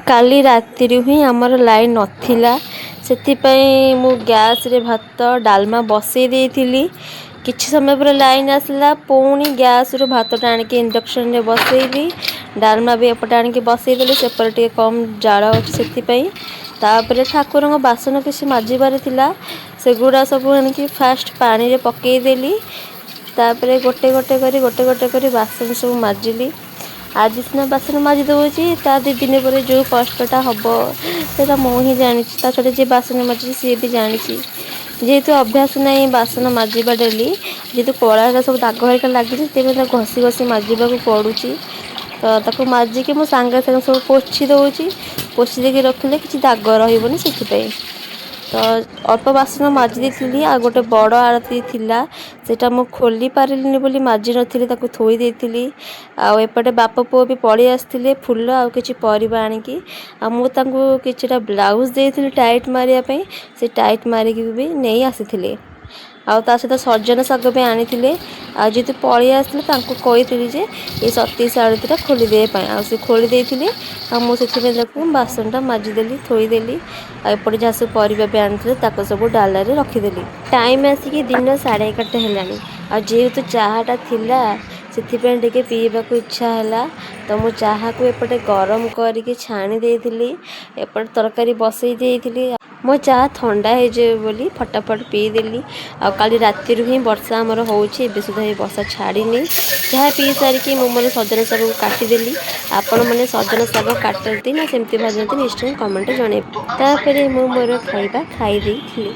काली रातिरु ही आमर लाइन नथिला सेथिपाई मु गैस रे भात डालमा बसई देइथिली। किछि समय पर लाइन आसला पुणी गैस रु भात टाणिक इंडक्शन रे बसईली। डालमा भी एपटे आनिक बसई देली सेपटे टिके कम जाळ अछि सेथिपाई। तापर ठाकुर बासन किछि माजिबार थिला सेगुडा सब आनिक फास्ट पानी रे पकई देली। तापर गोटे गोटे करी बासन सब माजिली। आज सिना बासन माजी दउची ता दी दिन पर जो कष्टटा हबो सेटा मु ही जानी ता छडे जे बासन माजी से भी जानी जेहेतु अभ्यास नहीं बासन माजिबा डेली जेहेतु कड़ा सब दाग हरिका लगी तेरे घसी घसी माजिबा को पड़ुची। तो ताको माजिकी मु सांगे सांगे सब पोछि दउची पोछि देकी रखले किछि दाग रहइबोनी सेथिपाई। तो अल्प बासन माजी देथिली आ गोटे बड़ आरती थिला सेटा मु खोली पारिलिनी बोली माजी नथिली ताको थोई देथिली। आ एपटे बाप पुओ भी पळी आस्थिले फुल आ किछि परिबा आनिकी आ मु तांको किछिटा ब्लाउज देथिली टाइट मारिया पई से टाइट मारिकी भी नेई आसीथिले। आ ता सहित सजन साग भी आनिथिले आ जेतु पळी आस्थिले तांको कहिथिली जे ए सती साड़ीटा खोली दे पई आ से खोली देथिले। आ मु सेथिबे देखु बासनटा माजी देली थोई देली आ एपटे जासु परिबा भी आनिथिले ताको सब डाला रे रखी देली। टाइम आसीकी दिन 11:30 हेलानी आ जेहेतु चाहाटा थिला सेथिपे टिके पीबा को इच्छा हैला तो मु चाहा को एपटे गरम करके छाणी देथिली एपटे तरकारी बसई देथिली। मो चाहा ठंडा हे जे बोली फटाफट पी देली। आ काली राति रु ही वर्षा हमर होउची एबे सुधा हे वर्षा छाड़ीनी चाहा पी सारी कि मु मोर सजन साग को काटी देली। आपण माने सजन साग काटती ना सेमती भाजती निश्चय कमेंट जणे। तापरे मु मोर खाइबा खाई देथिली।